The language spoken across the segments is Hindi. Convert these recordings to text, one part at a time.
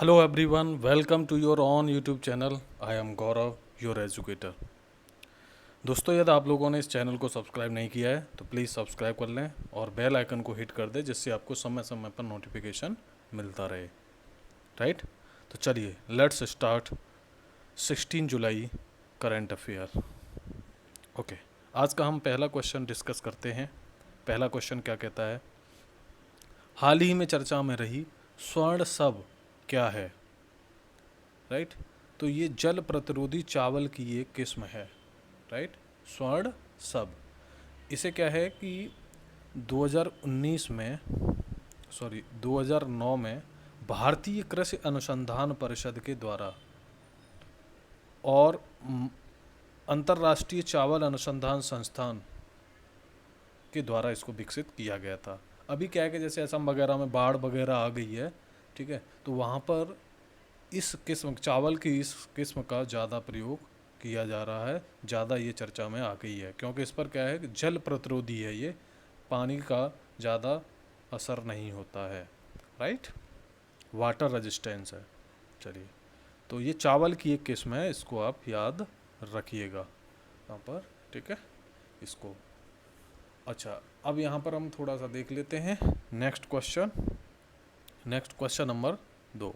Hello everyone, welcome to your on YouTube channel. I am Gaurav, your educator. दोस्तों, यदि आप लोगों ने इस चैनल को सब्सक्राइब नहीं किया है तो प्लीज़ सब्सक्राइब कर लें और बेल आइकन को हिट कर दें, जिससे आपको समय समय पर नोटिफिकेशन मिलता रहे। राइट। तो चलिए let's start 16 July current affair. Okay, आज का हम पहला क्वेश्चन डिस्कस करते हैं। पहला क्वेश्चन क्या कहता है? हाल ही में चर्चा में रही स्वर्ण सब क्या है? राइट। तो ये जल प्रतिरोधी चावल की एक किस्म है। राइट। स्वर्ण सब, इसे क्या है कि 2019 में 2009 में भारतीय कृषि अनुसंधान परिषद के द्वारा और अंतर्राष्ट्रीय चावल अनुसंधान संस्थान के द्वारा इसको विकसित किया गया था। अभी क्या है कि जैसे असम वगैरह में बाढ़ वगैरह आ गई है, ठीक है, तो वहाँ पर इस किस्म चावल की इस किस्म का ज़्यादा प्रयोग किया जा रहा है, ज़्यादा ये चर्चा में आ गई है, क्योंकि इस पर क्या है कि जल प्रतिरोधी है, ये पानी का ज़्यादा असर नहीं होता है। राइट। वाटर रेजिस्टेंस है। चलिए, तो ये चावल की एक किस्म है, इसको आप याद रखिएगा यहाँ पर, ठीक है, इसको। अच्छा, अब यहाँ पर हम थोड़ा सा देख लेते हैं next question number 2।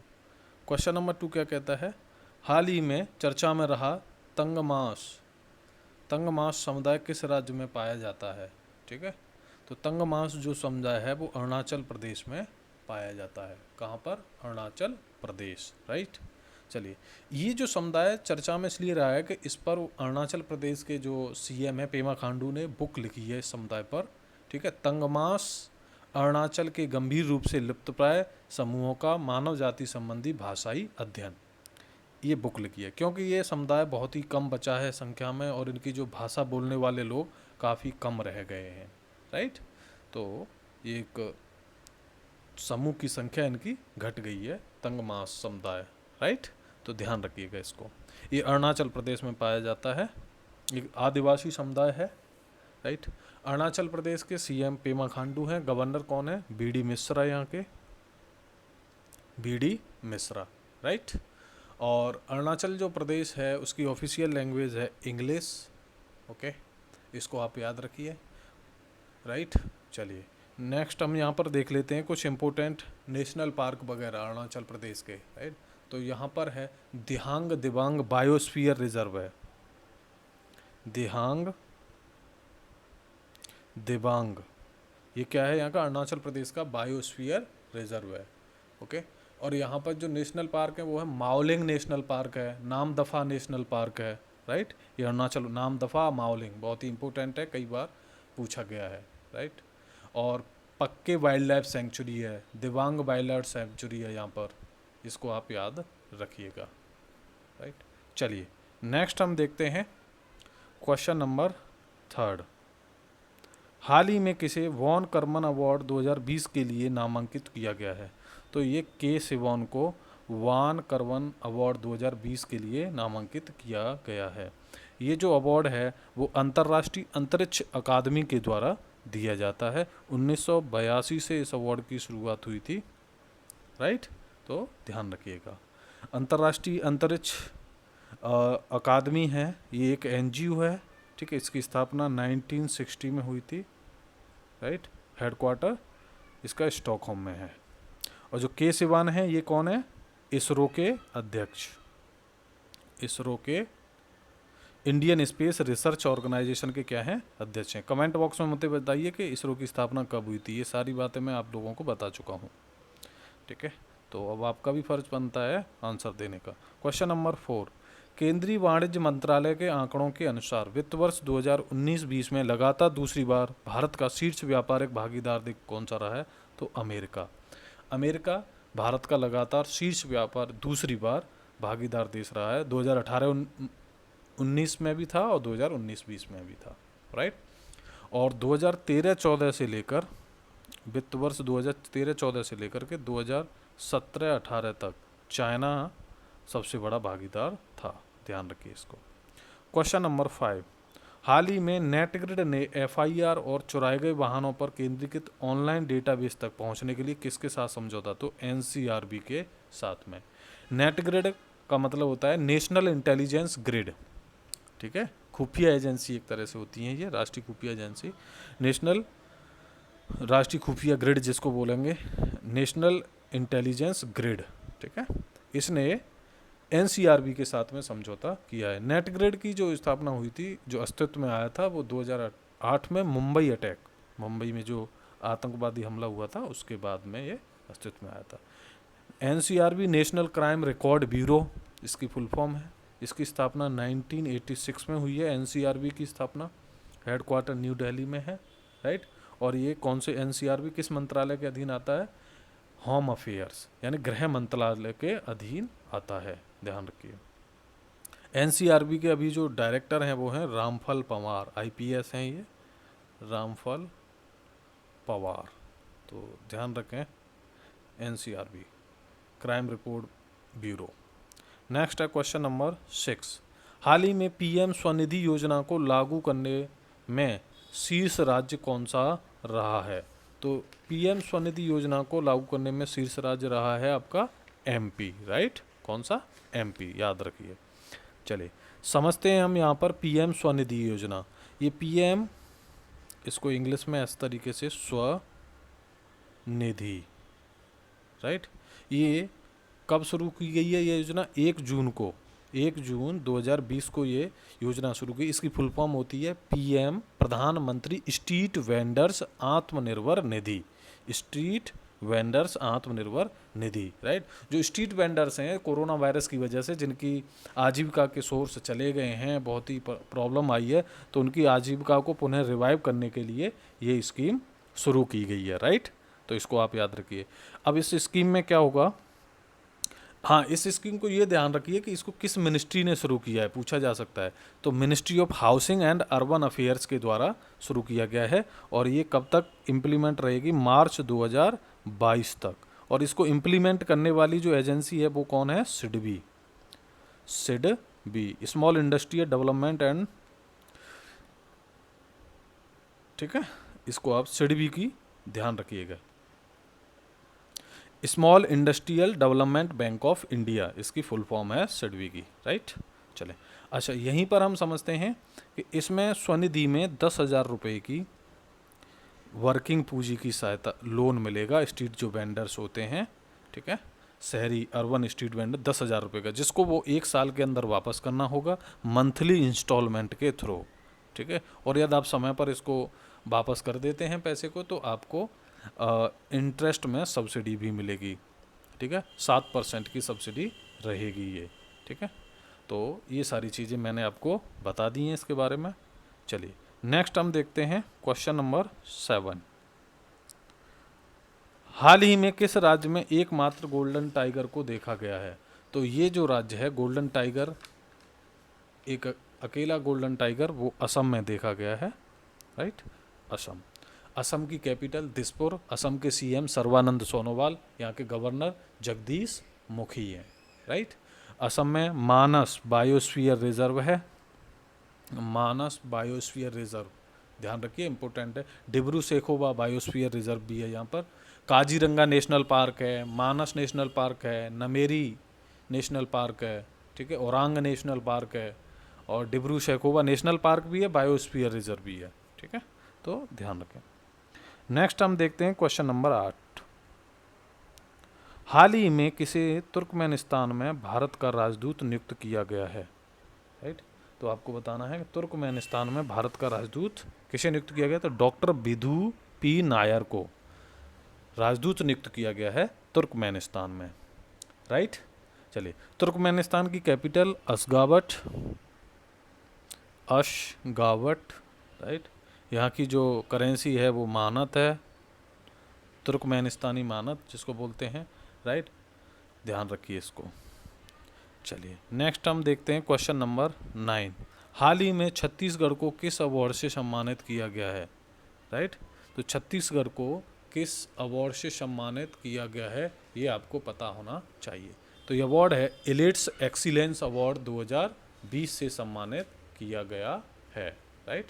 Question number 2 क्या कहता है? हाल ही में चर्चा में रहा तंगमास समुदाय किस राज्य में पाया जाता है? ठीक है, तो तंगमास जो समुदाय है वो अरुणाचल प्रदेश में पाया जाता है। कहाँ पर? अरुणाचल प्रदेश। राइट। चलिए, ये जो समुदाय चर्चा में इसलिए रहा है कि इस पर अरुणाचल प्रदेश के जो सीएम है पेमा खांडू ने बुक लिखी है इस समुदाय पर। ठीक है, तंगमास अरुणाचल के गंभीर रूप से लुप्तप्राय समूहों का मानव जाति संबंधी भाषाई अध्ययन, ये बुक लिखी है, क्योंकि ये समुदाय बहुत ही कम बचा है संख्या में और इनकी जो भाषा बोलने वाले लोग काफ़ी कम रह गए हैं। राइट। तो ये एक समूह की संख्या इनकी घट गई है, तंगमास समुदाय। राइट। तो ध्यान रखिएगा इसको। ये अरुणाचल प्रदेश में पाया जाता है, एक आदिवासी समुदाय है। राइट। अरुणाचल प्रदेश के सीएम पेमा खांडू हैं। गवर्नर कौन है? बीडी मिश्रा, यहाँ के बीडी मिश्रा। राइट। और अरुणाचल जो प्रदेश है उसकी ऑफिशियल लैंग्वेज है इंग्लिश। ओके, इसको आप याद रखिए। राइट। चलिए, नेक्स्ट हम यहाँ पर देख लेते हैं कुछ इम्पोर्टेंट नेशनल पार्क वगैरह अरुणाचल प्रदेश के। राइट। तो यहाँ पर है दिहांग दिबांग बायोस्फीयर रिजर्व है। दिहांग दिबांग, ये क्या है? यहाँ का अरुणाचल प्रदेश का बायोस्फीयर रिजर्व है। ओके। और यहाँ पर जो नेशनल पार्क है वो है माओलिंग नेशनल पार्क है, नामदफा नेशनल पार्क है। राइट। ये अरुणाचल, नामदफा माओलिंग बहुत ही इंपॉर्टेंट है, कई बार पूछा गया है। राइट। और पक्के वाइल्ड लाइफ सेंचुरी है, दिबांग वाइल्ड लाइफ सेंचुरी है यहाँ पर, इसको आप याद रखिएगा। राइट। चलिए, नेक्स्ट हम देखते हैं क्वेश्चन नंबर 3। हाल ही में किसे वॉन कर्मन अवार्ड 2020 के लिए नामांकित किया गया है? तो ये के सिवॉन को वान करवन अवार्ड 2020 के लिए नामांकित किया गया है। ये जो अवार्ड है वो अंतर्राष्ट्रीय अंतरिक्ष अकादमी के द्वारा दिया जाता है। 1982 से इस अवार्ड की शुरुआत हुई थी। राइट। तो ध्यान रखिएगा। अंतर्राष्ट्रीय अंतरिक्ष अकादमी है, ये एक एनजीओ है। ठीक है, इसकी स्थापना 1960 में हुई थी। राइट। हेडक्वार्टर इसका स्टॉकहोम में है। और जो के सिवान है ये कौन है? इसरो के अध्यक्ष, इसरो के इंडियन स्पेस रिसर्च ऑर्गेनाइजेशन के क्या हैं? अध्यक्ष हैं। कमेंट बॉक्स में मुझे बताइए कि इसरो की स्थापना कब हुई थी। ये सारी बातें मैं आप लोगों को बता चुका हूँ। ठीक है, तो अब आपका भी फर्ज बनता है आंसर देने का। Question number 4। केंद्रीय वाणिज्य मंत्रालय के आंकड़ों के अनुसार वित्त वर्ष 2019-20 में लगातार दूसरी बार भारत का शीर्ष व्यापारिक भागीदार देश कौन सा रहा है? तो अमेरिका। अमेरिका भारत का लगातार शीर्ष व्यापार दूसरी बार भागीदार देश रहा है। 2018-19 में भी था और 2019-20 में भी था। राइट। और 2013-14 से लेकर वित्त वर्ष 2013-14 से लेकर के 2017-18 तक चाइना सबसे बड़ा भागीदार था। ध्यान रखिए इसको। Question number 5। हाल ही में नेटग्रिड ने एफआईआर और चुराए गए वाहनों पर केंद्रीकृत ऑनलाइन डेटाबेस तक पहुंचने के लिए किसके साथ समझौता? तो एनसीआरबी के साथ में। नेट ग्रिड का मतलब होता है नेशनल इंटेलिजेंस ग्रिड, ठीक है, खुफिया एजेंसी एक तरह से होती है ये, राष्ट्रीय खुफिया एजेंसी, नेशनल राष्ट्रीय खुफिया ग्रिड जिसको बोलेंगे, नेशनल इंटेलिजेंस ग्रिड, ठीक है। इसने एनसीआरबी के साथ में समझौता किया है। नेट ग्रिड की जो स्थापना हुई थी, जो अस्तित्व में आया था, वो 2008 में मुंबई अटैक, मुंबई में जो आतंकवादी हमला हुआ था उसके बाद में ये अस्तित्व में आया था। NCRB national crime record bureau इसकी फुल फॉर्म है। इसकी स्थापना 1986 में हुई है। एनसीआरबी की स्थापना हेडक्वार्टर न्यू दिल्ली में है, राइट। और ये कौन से एनसीआरबी किस मंत्रालय के अधीन आता है? होम अफेयर्स यानी गृह मंत्रालय के अधीन आता है, ध्यान रखिए। एनसीआरबी के अभी जो डायरेक्टर हैं वो हैं रामफल पवार, आईपीएस हैं ये, रामफल पवार। तो ध्यान रखें, NCRB crime record bureau. Next है क्वेश्चन नंबर 6। हाल ही में पीएम स्वनिधि योजना को लागू करने में शीर्ष राज्य कौन सा रहा है? तो पीएम स्वनिधि योजना को लागू करने में शीर्ष राज्य रहा है आपका एमपी, राइट। कौन सा? एमपी, याद रखिए। चलिए समझते हैं हम यहाँ पर पीएम स्वनिधि योजना। ये पीएम, इसको इंग्लिश में इस तरीके से स्वनिधि, राइट। ये कब शुरू की गई है ये योजना? 1 जून 2020 को ये योजना शुरू की। इसकी फुल फॉर्म होती है पीएम प्रधानमंत्री street vendors Atmanirbhar Nidhi, street vendors Atmanirbhar Nidhi, right. जो स्ट्रीट वेंडर्स हैं, कोरोना वायरस की वजह से जिनकी आजीविका के सोर्स चले गए हैं, बहुत ही प्रॉब्लम आई है, तो उनकी आजीविका को पुनः रिवाइव करने के लिए ये स्कीम शुरू की गई है, राइट। तो इसको आप याद रखिए। अब इस स्कीम में क्या होगा? हाँ, इस स्कीम को ये ध्यान रखिए कि इसको किस मिनिस्ट्री ने शुरू किया है, पूछा जा सकता है। तो ministry of housing and urban affairs के द्वारा शुरू किया गया है। और ये कब तक इम्प्लीमेंट रहेगी? मार्च 2022 तक। और इसको इम्प्लीमेंट करने वाली जो एजेंसी है वो कौन है? SIDBI, small industrial development and, ठीक है, इसको आप सिडबी की ध्यान रखिएगा। Small industrial development bank of India, इसकी फुल फॉर्म है सिडबी की, राइट। चले, अच्छा, यहीं पर हम समझते हैं कि इसमें स्वनिधि में 10,000 रुपये की वर्किंग पूंजी की सहायता, लोन मिलेगा स्ट्रीट जो वेंडर्स होते हैं, ठीक है, शहरी अर्बन स्ट्रीट वेंडर, 10,000 रुपये का, जिसको वो 1 साल के अंदर वापस करना होगा मंथली इंस्टॉलमेंट के थ्रू, ठीक है। और यदि आप समय पर इसको वापस कर देते हैं पैसे को, तो आपको इंटरेस्ट में सब्सिडी भी मिलेगी, ठीक है, 7% की सब्सिडी रहेगी ये, ठीक है। तो ये सारी चीज़ें मैंने आपको बता दी हैं इसके बारे में। चलिए नेक्स्ट हम देखते हैं क्वेश्चन नंबर 7। हाल ही में किस राज्य में एकमात्र गोल्डन टाइगर को देखा गया है? तो ये जो राज्य है गोल्डन टाइगर, एक अकेला गोल्डन टाइगर, वो असम में देखा गया है, राइट। असम, असम की कैपिटल दिसपुर, असम के सीएम सर्बानंद सोनोवाल, यहाँ के गवर्नर जगदीश मुखी हैं, राइट। असम में मानस बायोस्फीयर रिजर्व है, मानस बायोस्फीयर रिजर्व, ध्यान रखिए, इंपॉर्टेंट है। डिब्रू सेखोवा बायोस्फीयर रिजर्व भी है यहाँ पर। काजीरंगा नेशनल पार्क है, मानस नेशनल पार्क है, नमेरी नेशनल पार्क है, ठीक है, औरांग नेशनल पार्क है, और डिब्रू सेखोवा नेशनल पार्क भी है, बायोस्फीयर रिजर्व भी है, ठीक है। तो ध्यान रखें। नेक्स्ट हम देखते हैं क्वेश्चन नंबर 8। हाल ही में किसे तुर्कमेनिस्तान में भारत का राजदूत नियुक्त किया गया है, राइट। तो आपको बताना है कि तुर्कमेनिस्तान में भारत का राजदूत किसे नियुक्त किया गया? तो डॉक्टर विधु पी नायर को राजदूत नियुक्त किया गया है तुर्कमेनिस्तान में, राइट। चलिए, तुर्कमेनिस्तान की कैपिटल अशगाबट, राइट। यहाँ की जो करेंसी है वो मानत है, तुर्कमेनिस्तानी मानत जिसको बोलते हैं, राइट। ध्यान रखिए इसको। चलिए नेक्स्ट हम देखते हैं क्वेश्चन नंबर 9। हाल ही में छत्तीसगढ़ को किस अवार्ड से सम्मानित किया गया है, राइट। तो छत्तीसगढ़ को किस अवार्ड से सम्मानित किया गया है ये आपको पता होना चाहिए। तो ये अवार्ड है एलिट्स एक्सीलेंस अवार्ड 2020 से सम्मानित किया गया है, राइट,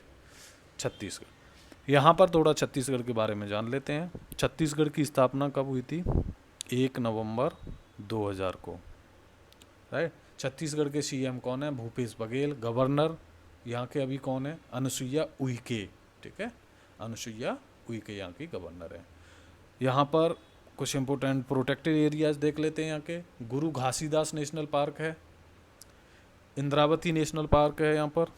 छत्तीसगढ़। यहाँ पर थोड़ा छत्तीसगढ़ के बारे में जान लेते हैं। छत्तीसगढ़ की स्थापना कब हुई थी? 1 नवंबर 2000 को, राइट। छत्तीसगढ़ के सीएम कौन है? भूपेश बघेल। गवर्नर यहाँ के अभी कौन है? अनुसुईया उइके, ठीक है, अनुसुईया उइके यहाँ की गवर्नर है। यहाँ पर कुछ इंपोर्टेंट प्रोटेक्टेड एरियाज देख लेते हैं। यहाँ के गुरु घासीदास नेशनल पार्क है, इंद्रावती नेशनल पार्क है, यहाँ पर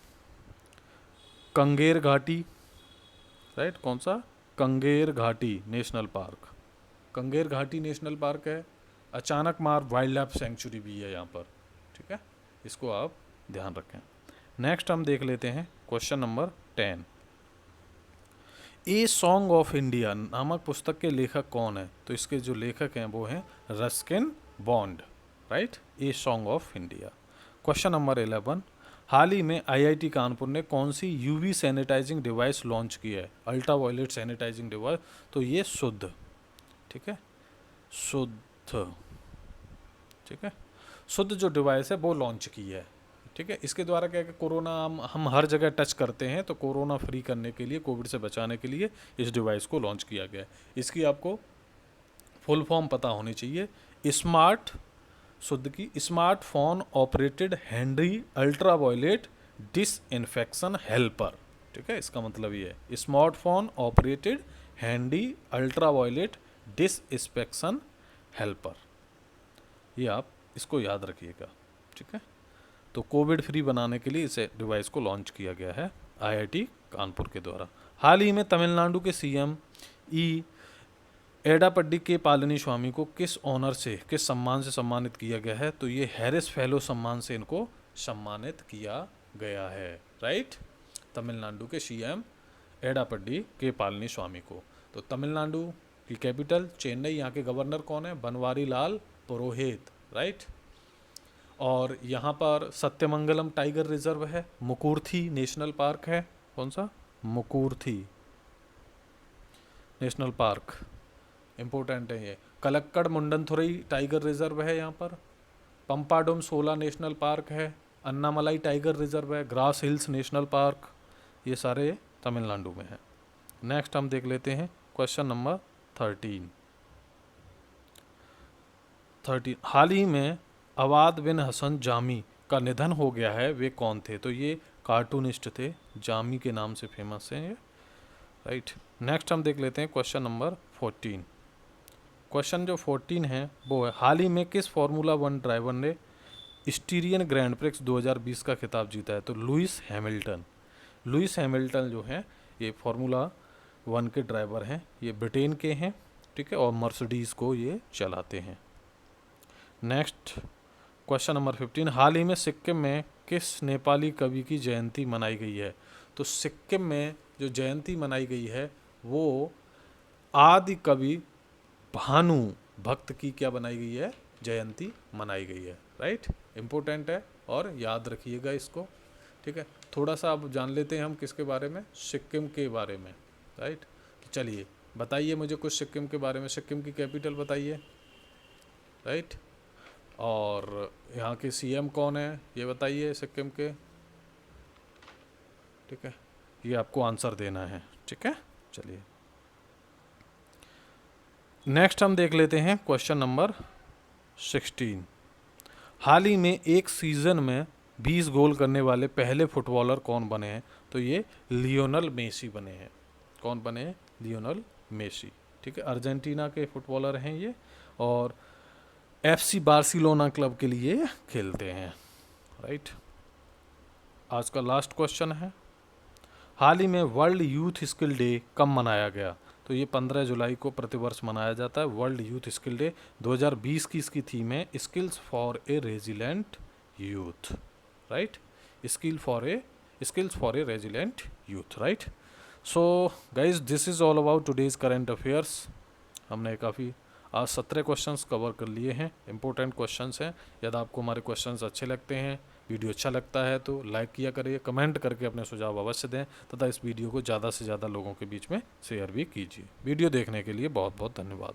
कंगेर घाटी, राइट, कौन सा? कंगेर घाटी नेशनल पार्क, कंगेर घाटी नेशनल पार्क है। अचानक मार वाइल्ड लाइफ सेंचुरी भी है यहाँ पर, ठीक है, इसको आप ध्यान रखें। नेक्स्ट हम देख लेते हैं question number 10। A song of India नामक पुस्तक के लेखक कौन है? तो इसके जो लेखक हैं वो हैं Ruskin bond, right, a song of India. Question number 11, हाल ही में आईआईटी कानपुर ने कौन सी यूवी सैनिटाइजिंग डिवाइस लॉन्च की है? अल्ट्रा वायलेट सैनिटाइजिंग डिवाइस, तो ये शुद्ध, ठीक है, शुद्ध, ठीक है, शुद्ध जो डिवाइस है वो लॉन्च की है, ठीक है। इसके द्वारा क्या है कि कोरोना हम हर जगह टच करते हैं, तो कोरोना फ्री करने के लिए, कोविड से बचाने के लिए इस डिवाइस को लॉन्च किया गया है। इसकी आपको फुल फॉर्म पता होनी चाहिए, स्मार्ट, शुद्ध की smartphone operated handy ultra violet disinfection helper, ठीक है, इसका मतलब ये है smartphone operated handy ultra violet disinfection helper, ये आप इसको याद रखिएगा, ठीक है। तो कोविड फ्री बनाने के लिए इसे डिवाइस को लॉन्च किया गया है आईआईटी कानपुर के द्वारा। हाल ही में तमिलनाडु के सीएम ई एडापड्डी के पालनी स्वामी को किस ऑनर से, किस सम्मान से सम्मानित किया गया है? तो ये हैरिस फेलो सम्मान से इनको सम्मानित किया गया है, राइट। तमिलनाडु के सीएम एडापड्डी के पालनी स्वामी को। तो तमिलनाडु की कैपिटल चेन्नई, यहाँ के गवर्नर कौन है? बनवारी लाल पुरोहित, राइट। और यहाँ पर सत्यमंगलम टाइगर रिजर्व है, मुकुर्थी नेशनल पार्क है, कौन सा? मुकुर्थी नेशनल पार्क, इम्पोर्टेंट है ये। कलक्कड़ मुंडनथुरई टाइगर रिजर्व है यहाँ पर, पंपाडुम सोला नेशनल पार्क है, अन्नामलाई टाइगर रिजर्व है, ग्रास हिल्स नेशनल पार्क, ये सारे तमिलनाडु में है। नेक्स्ट हम देख लेते हैं क्वेश्चन नंबर 13। हाल ही में अवाद बिन हसन जामी का निधन हो गया है, वे कौन थे? तो ये कार्टूनिस्ट थे, जामी के नाम से फेमस हैं ये, राइट। नेक्स्ट हम देख लेते हैं क्वेश्चन नंबर 14। क्वेश्चन जो 14 है वो है, हाल ही में किस फार्मूला 1 ड्राइवर ने स्टीरियन ग्रैंड प्रिक्स 2020 का खिताब जीता है? तो लुइस हैमिल्टन। लुइस हैमिल्टन जो है ये फार्मूला 1 के ड्राइवर हैं, ये ब्रिटेन के हैं, ठीक है, और मर्सिडीज़ को ये चलाते हैं। नेक्स्ट क्वेश्चन नंबर 15, हाल ही में सिक्किम में किस नेपाली कवि की जयंती मनाई गई है? तो सिक्किम में जो जयंती मनाई गई है वो आदि कवि भानु भक्त की क्या बनाई गई है? जयंती मनाई गई है, राइट, इम्पोर्टेंट है और याद रखिएगा इसको, ठीक है। थोड़ा सा अब जान लेते हैं हम किसके बारे में? सिक्किम के बारे में, राइट। तो चलिए बताइए मुझे कुछ सिक्किम के बारे में, सिक्किम की कैपिटल बताइए, राइट, और यहाँ के सीएम कौन है ये बताइए सिक्किम के, ठीक है, ये आपको आंसर देना है, ठीक है। चलिए नेक्स्ट हम देख लेते हैं क्वेश्चन नंबर 16। हाल ही में एक सीज़न में 20 गोल करने वाले पहले फुटबॉलर कौन बने हैं? तो ये लियोनल मेसी बने हैं। कौन बने हैं? लियोनल मेसी, ठीक है, अर्जेंटीना के फुटबॉलर हैं ये, और एफसी बार्सिलोना क्लब के लिए खेलते हैं, राइट। आज का लास्ट क्वेश्चन है, हाल ही में वर्ल्ड यूथ स्किल डे कब मनाया गया? तो ये 15 जुलाई को प्रतिवर्ष मनाया जाता है वर्ल्ड यूथ स्किल डे। 2020 की इसकी थीम है skills for a resilient youth, right, skills for a resilient youth, right. So guys this is all about today's current affairs. हमने काफ़ी आज 17 क्वेश्चंस कवर कर लिए हैं, इंपॉर्टेंट क्वेश्चंस हैं। यदि आपको हमारे क्वेश्चंस अच्छे लगते हैं, वीडियो अच्छा लगता है तो लाइक किया करिए, कमेंट करके अपने सुझाव अवश्य दें तथा इस वीडियो को ज़्यादा से ज़्यादा लोगों के बीच में शेयर भी कीजिए। वीडियो देखने के लिए बहुत बहुत धन्यवाद।